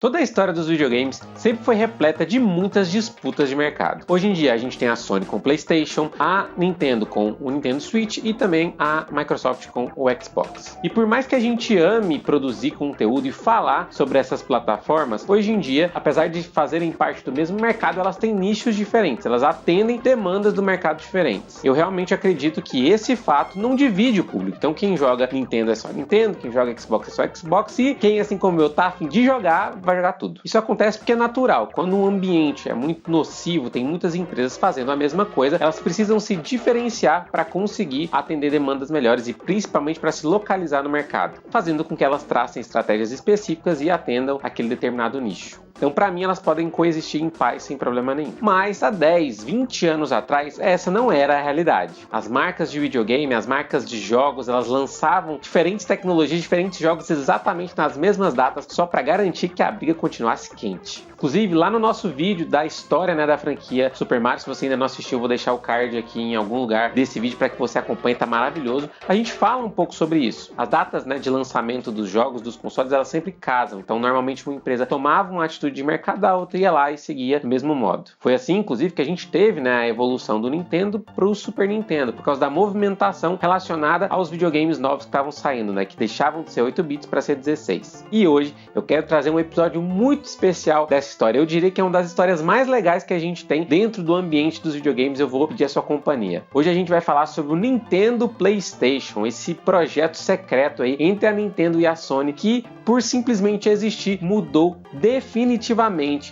Toda a história dos videogames sempre foi repleta de muitas disputas de mercado. Hoje em dia a gente tem a Sony com o PlayStation, a Nintendo com o Nintendo Switch e também a Microsoft com o Xbox. E por mais que a gente ame produzir conteúdo e falar sobre essas plataformas, hoje em dia, apesar de fazerem parte do mesmo mercado, elas têm nichos diferentes, elas atendem demandas do mercado diferentes. Eu realmente acredito que esse fato não divide o público. Então quem joga Nintendo é só Nintendo, quem joga Xbox é só Xbox e quem, assim como eu, tá a fim de jogar, vai jogar tudo. Isso acontece porque é natural. Quando um ambiente é muito nocivo, tem muitas empresas fazendo a mesma coisa, elas precisam se diferenciar para conseguir atender demandas melhores e principalmente para se localizar no mercado, fazendo com que elas tracem estratégias específicas e atendam aquele determinado nicho. Então, para mim, elas podem coexistir em paz sem problema nenhum. Mas há 10, 20 anos atrás, essa não era a realidade. As marcas de videogame, as marcas de jogos, elas lançavam diferentes tecnologias, diferentes jogos exatamente nas mesmas datas, só para garantir que a briga continuasse quente. Inclusive, lá no nosso vídeo da história, da franquia Super Mario, se você ainda não assistiu, eu vou deixar o card aqui em algum lugar desse vídeo para que você acompanhe, tá maravilhoso. A gente fala um pouco sobre isso. As datas, de lançamento dos jogos, dos consoles, elas sempre casam. Então, normalmente uma empresa tomava uma atitude de mercado, a outra ia lá e seguia do mesmo modo. Foi assim, inclusive, que a gente teve a evolução do Nintendo para o Super Nintendo, por causa da movimentação relacionada aos videogames novos que estavam saindo, que deixavam de ser 8 bits para ser 16. E hoje eu quero trazer um episódio muito especial dessa história. Eu diria que é uma das histórias mais legais que a gente tem dentro do ambiente dos videogames. Eu vou pedir a sua companhia. Hoje a gente vai falar sobre o Nintendo PlayStation, esse projeto secreto aí entre a Nintendo e a Sony que, por simplesmente existir, mudou definitivamente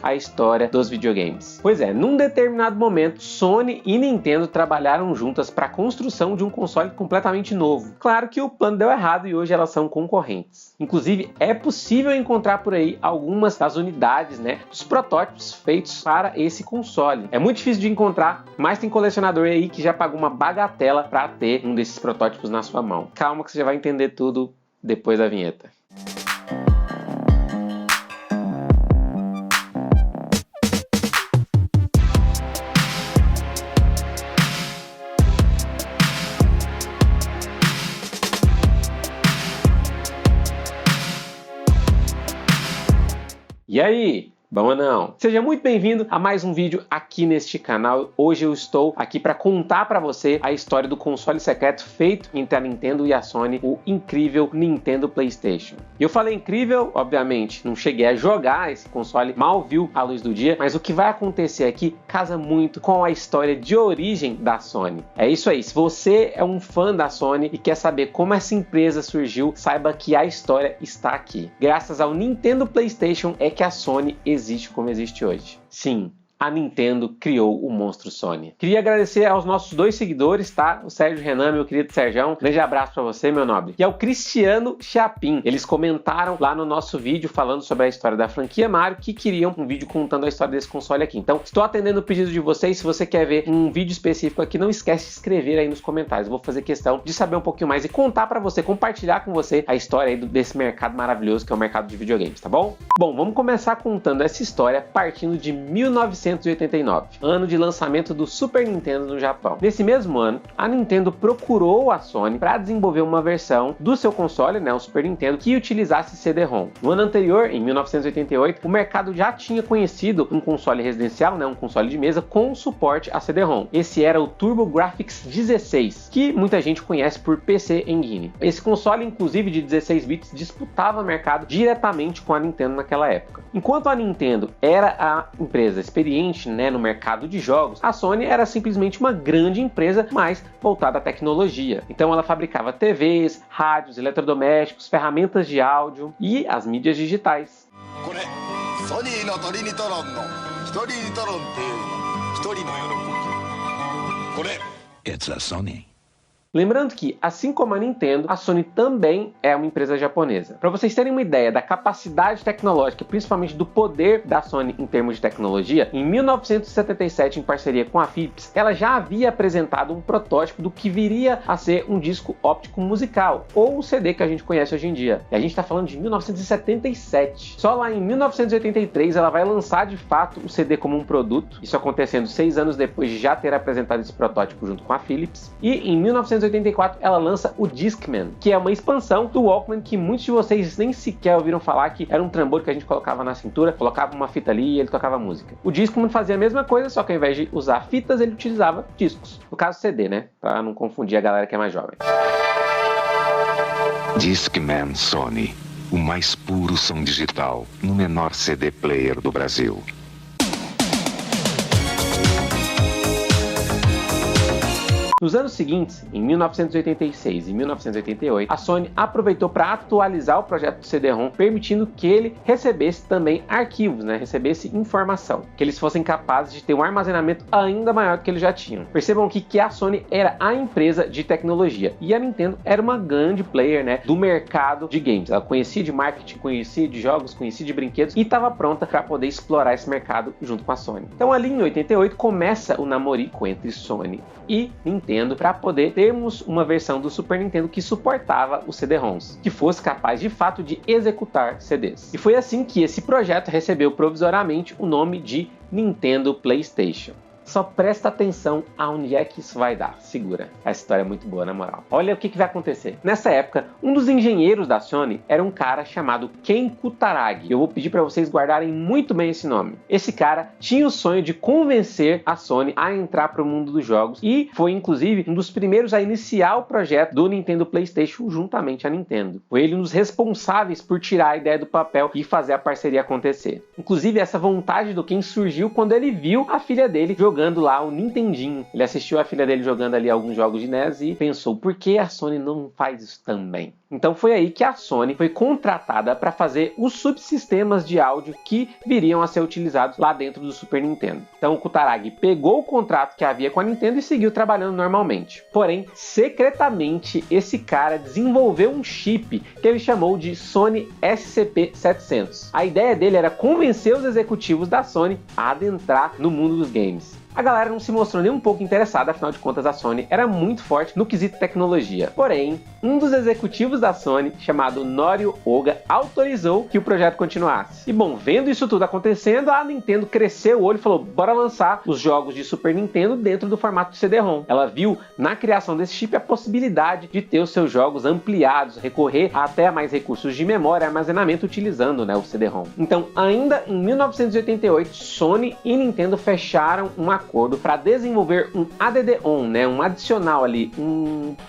a história dos videogames. Pois é, num determinado momento, Sony e Nintendo trabalharam juntas para a construção de um console completamente novo. Claro que o plano deu errado e hoje elas são concorrentes. Inclusive, é possível encontrar por aí algumas das unidades, dos protótipos feitos para esse console. É muito difícil de encontrar, mas tem colecionador aí que já pagou uma bagatela para ter um desses protótipos na sua mão. Calma que você já vai entender tudo depois da vinheta. E aí? Bom ou não? Seja muito bem-vindo a mais um vídeo aqui neste canal. Hoje eu estou aqui para contar para você a história do console secreto feito entre a Nintendo e a Sony, o incrível Nintendo PlayStation. E eu falei incrível, obviamente, não cheguei a jogar esse console, mal viu a luz do dia, mas o que vai acontecer aqui casa muito com a história de origem da Sony. É isso aí, se você é um fã da Sony e quer saber como essa empresa surgiu, saiba que a história está aqui. Graças ao Nintendo PlayStation é que a Sony existe como existe hoje. Sim, a Nintendo criou o monstro Sony. Queria agradecer aos nossos dois seguidores, o Sérgio Renan, meu querido Sérgio, grande abraço pra você, meu nobre. E ao Cristiano Chapin. Eles comentaram lá no nosso vídeo falando sobre a história da franquia Mario, que queriam um vídeo contando a história desse console aqui. Então, estou atendendo o pedido de vocês. Se você quer ver um vídeo específico aqui, não esquece de escrever aí nos comentários. Eu vou fazer questão de saber um pouquinho mais e contar pra você, compartilhar com você a história aí desse mercado maravilhoso que é o mercado de videogames, tá bom? Bom, vamos começar contando essa história partindo de 1989, ano de lançamento do Super Nintendo no Japão. Nesse mesmo ano, a Nintendo procurou a Sony para desenvolver uma versão do seu console, o Super Nintendo, que utilizasse CD-ROM. No ano anterior, em 1988, o mercado já tinha conhecido um console residencial, um console de mesa com suporte a CD-ROM. Esse era o TurboGrafx 16, que muita gente conhece por PC Engine. Esse console, inclusive de 16 bits, disputava o mercado diretamente com a Nintendo naquela época. Enquanto a Nintendo era a empresa experiente no mercado de jogos, a Sony era simplesmente uma grande empresa mais voltada à tecnologia. Então ela fabricava TVs, rádios, eletrodomésticos, ferramentas de áudio e as mídias digitais. It's a Sony. Lembrando que, assim como a Nintendo, a Sony também é uma empresa japonesa. Para vocês terem uma ideia da capacidade tecnológica, principalmente do poder da Sony em termos de tecnologia, em 1977, em parceria com a Philips, ela já havia apresentado um protótipo do que viria a ser um disco óptico musical, ou o CD que a gente conhece hoje em dia. E a gente está falando de 1977. Só lá em 1983 ela vai lançar de fato o CD como um produto, isso acontecendo 6 anos depois de já ter apresentado esse protótipo junto com a Philips. E em 1986 1984 ela lança o Discman, que é uma expansão do Walkman que muitos de vocês nem sequer ouviram falar, que era um trambolho que a gente colocava na cintura, colocava uma fita ali e ele tocava música. O Discman fazia a mesma coisa, só que ao invés de usar fitas, ele utilizava discos. No caso CD, né? Pra não confundir a galera que é mais jovem. Discman Sony, o mais puro som digital no menor CD player do Brasil. Nos anos seguintes, em 1986 e 1988, a Sony aproveitou para atualizar o projeto do CD-ROM, permitindo que ele recebesse também arquivos, recebesse informação, que eles fossem capazes de ter um armazenamento ainda maior do que eles já tinham. Percebam aqui que a Sony era a empresa de tecnologia e a Nintendo era uma grande player do mercado de games. Ela conhecia de marketing, conhecia de jogos, conhecia de brinquedos e estava pronta para poder explorar esse mercado junto com a Sony. Então ali em 88 começa o namorico entre Sony e Nintendo para poder termos uma versão do Super Nintendo que suportava os CD-ROMs, que fosse capaz de fato de executar CDs. E foi assim que esse projeto recebeu provisoriamente o nome de Nintendo PlayStation. Só presta atenção aonde é que isso vai dar. Segura. Essa história é muito boa, na moral. Olha o que vai acontecer. Nessa época, um dos engenheiros da Sony era um cara chamado Ken Kutaragi. Eu vou pedir para vocês guardarem muito bem esse nome. Esse cara tinha o sonho de convencer a Sony a entrar para o mundo dos jogos e foi, inclusive, um dos primeiros a iniciar o projeto do Nintendo PlayStation juntamente à Nintendo. Foi ele um dos responsáveis por tirar a ideia do papel e fazer a parceria acontecer. Inclusive, essa vontade do Ken surgiu quando ele viu a filha dele jogando lá o Nintendinho. Ele assistiu a filha dele jogando ali alguns jogos de NES e pensou, por que a Sony não faz isso também? Então foi aí que a Sony foi contratada para fazer os subsistemas de áudio que viriam a ser utilizados lá dentro do Super Nintendo. Então o Kutaragi pegou o contrato que havia com a Nintendo e seguiu trabalhando normalmente. Porém, secretamente, esse cara desenvolveu um chip que ele chamou de Sony SCP-700. A ideia dele era convencer os executivos da Sony a adentrar no mundo dos games. A galera não se mostrou nem um pouco interessada, afinal de contas a Sony era muito forte no quesito tecnologia. Porém, um dos executivos da Sony, chamado Norio Oga, autorizou que o projeto continuasse. E bom, vendo isso tudo acontecendo, a Nintendo cresceu o olho e falou, bora lançar os jogos de Super Nintendo dentro do formato de CD-ROM. Ela viu na criação desse chip a possibilidade de ter os seus jogos ampliados, recorrer até a mais recursos de memória e armazenamento utilizando o CD-ROM. Então, ainda em 1988, Sony e Nintendo fecharam um acordo para desenvolver um ADD-ON, um adicional ali,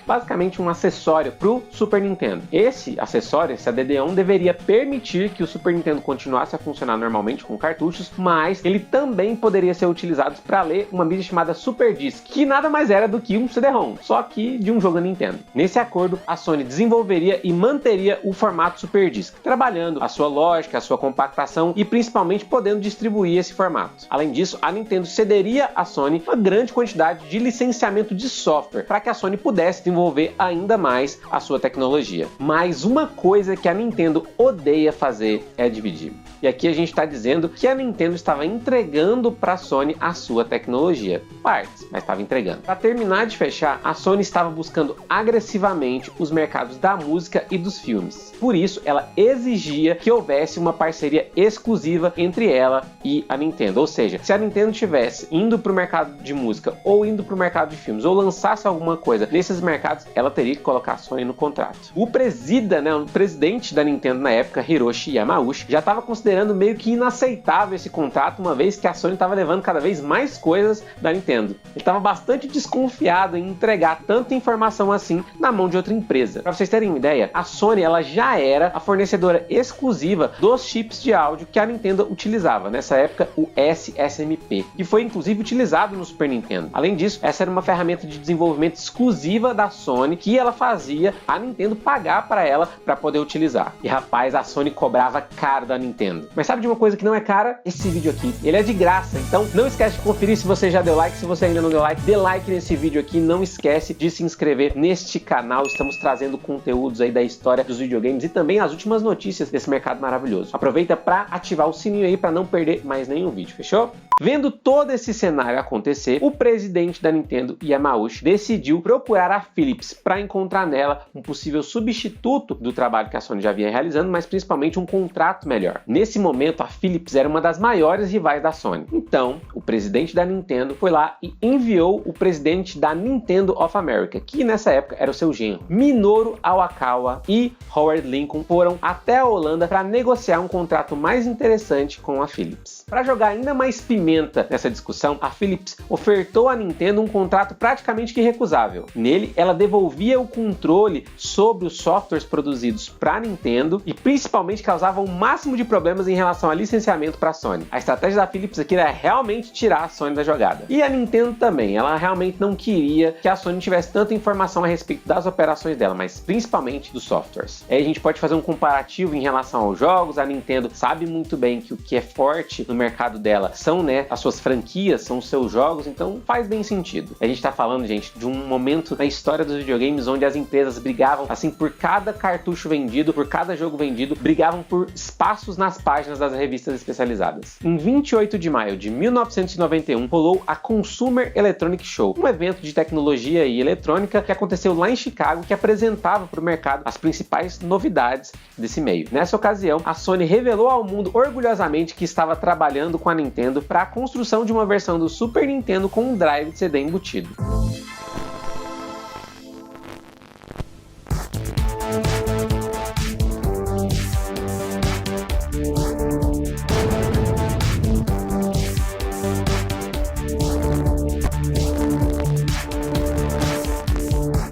basicamente um acessório para o Super Nintendo. Esse acessório, esse ADD-ON, deveria permitir que o Super Nintendo continuasse a funcionar normalmente com cartuchos, mas ele também poderia ser utilizado para ler uma mídia chamada Super Disc, que nada mais era do que um CD-ROM, só que de um jogo da Nintendo. Nesse acordo, a Sony desenvolveria e manteria o formato Super Disc, trabalhando a sua lógica, a sua compactação e principalmente podendo distribuir esse formato. Além disso, a Nintendo cederia a Sony uma grande quantidade de licenciamento de software para que a Sony pudesse desenvolver ainda mais a sua tecnologia. Mas uma coisa que a Nintendo odeia fazer é dividir. E aqui a gente está dizendo que a Nintendo estava entregando para a Sony a sua tecnologia. Partes, mas estava entregando. Para terminar de fechar, a Sony estava buscando agressivamente os mercados da música e dos filmes. Por isso, ela exigia que houvesse uma parceria exclusiva entre ela e a Nintendo. Ou seja, se a Nintendo estivesse indo para o mercado de música ou indo para o mercado de filmes ou lançasse alguma coisa nesses mercados, ela teria que colocar a Sony no contrato. O presidente da Nintendo na época, Hiroshi Yamauchi, já estava considerando meio que inaceitável esse contrato, uma vez que a Sony estava levando cada vez mais coisas da Nintendo. Ele estava bastante desconfiado em entregar tanta informação assim na mão de outra empresa. Para vocês terem uma ideia, a Sony ela já era a fornecedora exclusiva dos chips de áudio que a Nintendo utilizava. Nessa época, o SSMP, que foi inclusive utilizado no Super Nintendo. Além disso, essa era uma ferramenta de desenvolvimento exclusiva da Sony que ela fazia a Nintendo pagar para ela para poder utilizar. E rapaz, a Sony cobrava caro da Nintendo. Mas sabe de uma coisa que não é cara? Esse vídeo aqui. Ele é de graça, então não esquece de conferir se você já deu like. Se você ainda não deu like, dê like nesse vídeo aqui. Não esquece de se inscrever neste canal. Estamos trazendo conteúdos aí da história dos videogames e também as últimas notícias desse mercado maravilhoso. Aproveita para ativar o sininho aí para não perder mais nenhum vídeo, fechou? Vendo todo esse cenário acontecer, o presidente da Nintendo, Yamauchi, decidiu procurar a Philips para encontrar nela um possível substituto do trabalho que a Sony já vinha realizando, mas principalmente um contrato melhor. Nesse momento, a Philips era uma das maiores rivais da Sony. Então, o presidente da Nintendo foi lá e enviou o presidente da Nintendo of America, que nessa época era o seu genro, Minoru Awakawa, e Howard Lincoln foram até a Holanda para negociar um contrato mais interessante com a Philips. Para jogar ainda mais pimenta nessa discussão, a Philips ofertou à Nintendo um contrato praticamente que irrecusável. Nele, ela devolvia o controle sobre os softwares produzidos para a Nintendo e principalmente causava o máximo de problemas em relação a licenciamento para a Sony. A estratégia da Philips aqui era realmente tirar a Sony da jogada. E a Nintendo também, ela realmente não queria que a Sony tivesse tanta informação a respeito das operações dela, mas principalmente dos softwares. Aí a gente pode fazer um comparativo em relação aos jogos. A Nintendo sabe muito bem que o que é forte no mercado dela são, as suas franquias, são os seus jogos, então faz bem sentido. A gente tá falando, gente, de um momento na história dos videogames onde as empresas brigavam, assim, por cada cartucho vendido, por cada jogo vendido, brigavam por espaços nas páginas das revistas especializadas. Em 28 de maio de 1991, rolou a Consumer Electronic Show, um evento de tecnologia e eletrônica que aconteceu lá em Chicago, que apresentava para o mercado as principais novidades desse meio. Nessa ocasião, a Sony revelou ao mundo orgulhosamente que estava trabalhando com a Nintendo para a construção de uma versão do Super Nintendo com um drive de CD embutido.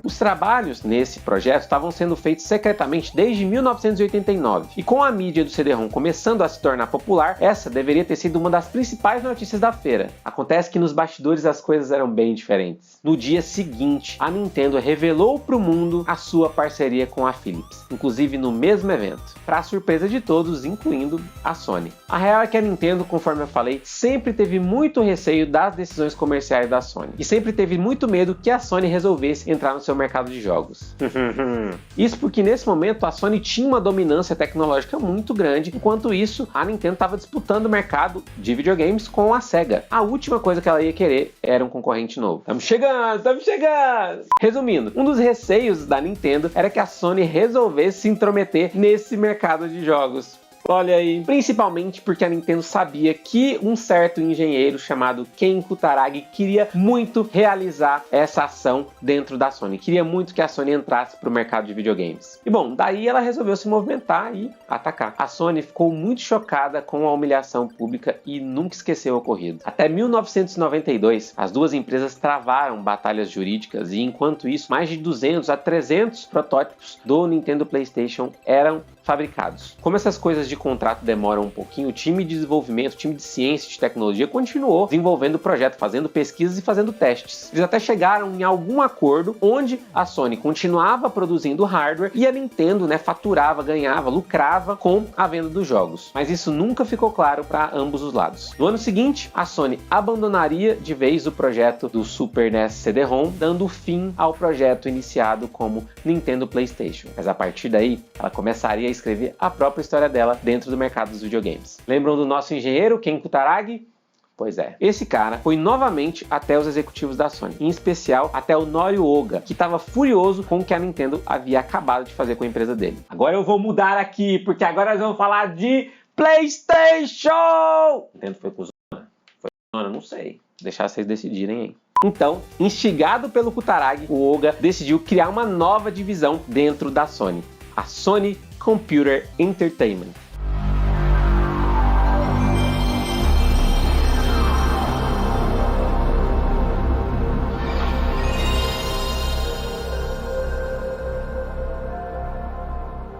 Os trabalhos nesse projeto estavam sendo feitos secretamente desde 1989, e com a mídia do CD-ROM começando a se tornar popular, essa deveria ter sido uma das principais notícias da feira. Acontece que nos bastidores as coisas eram bem diferentes. No dia seguinte, a Nintendo revelou para o mundo a sua parceria com a Philips, inclusive no mesmo evento, para a surpresa de todos, incluindo a Sony. A real é que a Nintendo, conforme eu falei, sempre teve muito receio das decisões comerciais da Sony, e sempre teve muito medo que a Sony resolvesse entrar no seu mercado de jogos. Isso porque nesse momento a Sony tinha uma dominância tecnológica muito grande, enquanto isso a Nintendo estava disputando o mercado de videogames com a Sega. A última coisa que ela ia querer era um concorrente novo. Estamos chegando! Resumindo, um dos receios da Nintendo era que a Sony resolvesse se intrometer nesse mercado de jogos. Olha aí, principalmente porque a Nintendo sabia que um certo engenheiro chamado Ken Kutaragi queria muito realizar essa ação dentro da Sony, queria muito que a Sony entrasse para o mercado de videogames. E bom, daí ela resolveu se movimentar e atacar. A Sony ficou muito chocada com a humilhação pública e nunca esqueceu o ocorrido. Até 1992, as duas empresas travaram batalhas jurídicas e enquanto isso, mais de 200 a 300 protótipos do Nintendo PlayStation eram fabricados. Como essas coisas de contrato demoram um pouquinho, o time de desenvolvimento, o time de ciência e de tecnologia continuou desenvolvendo o projeto, fazendo pesquisas e fazendo testes. Eles até chegaram em algum acordo onde a Sony continuava produzindo hardware e a Nintendo, faturava, ganhava, lucrava com a venda dos jogos. Mas isso nunca ficou claro para ambos os lados. No ano seguinte, a Sony abandonaria de vez o projeto do Super NES CD-ROM, dando fim ao projeto iniciado como Nintendo PlayStation. Mas a partir daí, ela começaria a escrever a própria história dela dentro do mercado dos videogames. Lembram do nosso engenheiro, Ken Kutaragi? Pois é, esse cara foi novamente até os executivos da Sony, em especial até o Norio Oga, que estava furioso com o que a Nintendo havia acabado de fazer com a empresa dele. Agora eu vou mudar aqui, porque agora nós vamos falar de PlayStation! Nintendo foi cuzona? Foi cuzona? Não sei. Deixar vocês decidirem aí. Então, instigado pelo Kutaragi, o Oga decidiu criar uma nova divisão dentro da Sony, a Sony Computer Entertainment.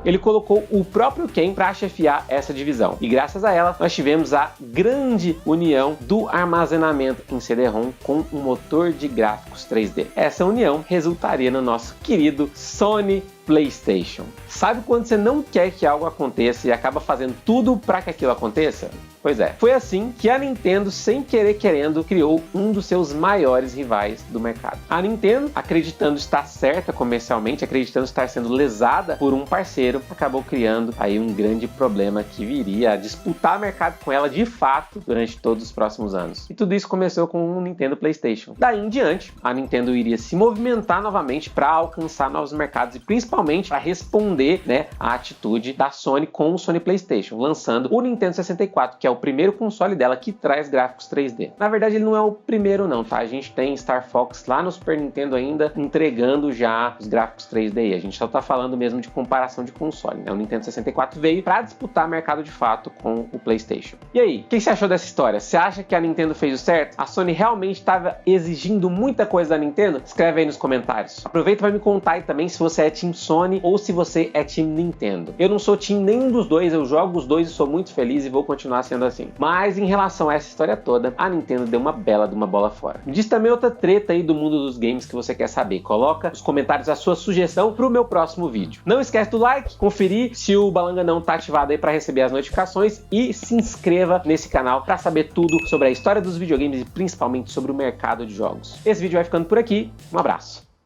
Ele colocou o próprio Ken para chefiar essa divisão. E graças a ela, nós tivemos a grande união do armazenamento em CD-ROM com um motor de gráficos 3D. Essa união resultaria no nosso querido Sony PlayStation. Sabe quando você não quer que algo aconteça e acaba fazendo tudo para que aquilo aconteça? Pois é, foi assim que a Nintendo, sem querer querendo, criou um dos seus maiores rivais do mercado. A Nintendo, acreditando estar certa comercialmente, acreditando estar sendo lesada por um parceiro, acabou criando aí um grande problema que viria a disputar mercado com ela de fato durante todos os próximos anos. E tudo isso começou com o Nintendo PlayStation. Daí em diante, a Nintendo iria se movimentar novamente para alcançar novos mercados e principalmente para responder, à atitude da Sony com o Sony PlayStation, lançando o Nintendo 64, que é o primeiro console dela que traz gráficos 3D. Na verdade, ele não é o primeiro não, tá? A gente tem Star Fox lá no Super Nintendo ainda entregando já os gráficos 3D. A gente só tá falando mesmo de comparação de console, né? O Nintendo 64 veio para disputar mercado de fato com o PlayStation. E aí, o que você achou dessa história? Você acha que a Nintendo fez o certo? A Sony realmente estava exigindo muita coisa da Nintendo? Escreve aí nos comentários. Aproveita para me contar aí também se você é Team Sony ou se você é Team Nintendo. Eu não sou Team nenhum dos dois, eu jogo os dois e sou muito feliz e vou continuar sendo assim. Mas em relação a essa história toda, a Nintendo deu uma bela de uma bola fora. Me diz também outra treta aí do mundo dos games que você quer saber. Coloca nos comentários a sua sugestão pro meu próximo vídeo. Não esquece do like, conferir se o Balanga não tá ativado aí para receber as notificações e se inscreva nesse canal para saber tudo sobre a história dos videogames e principalmente sobre o mercado de jogos. Esse vídeo vai ficando por aqui. Um abraço.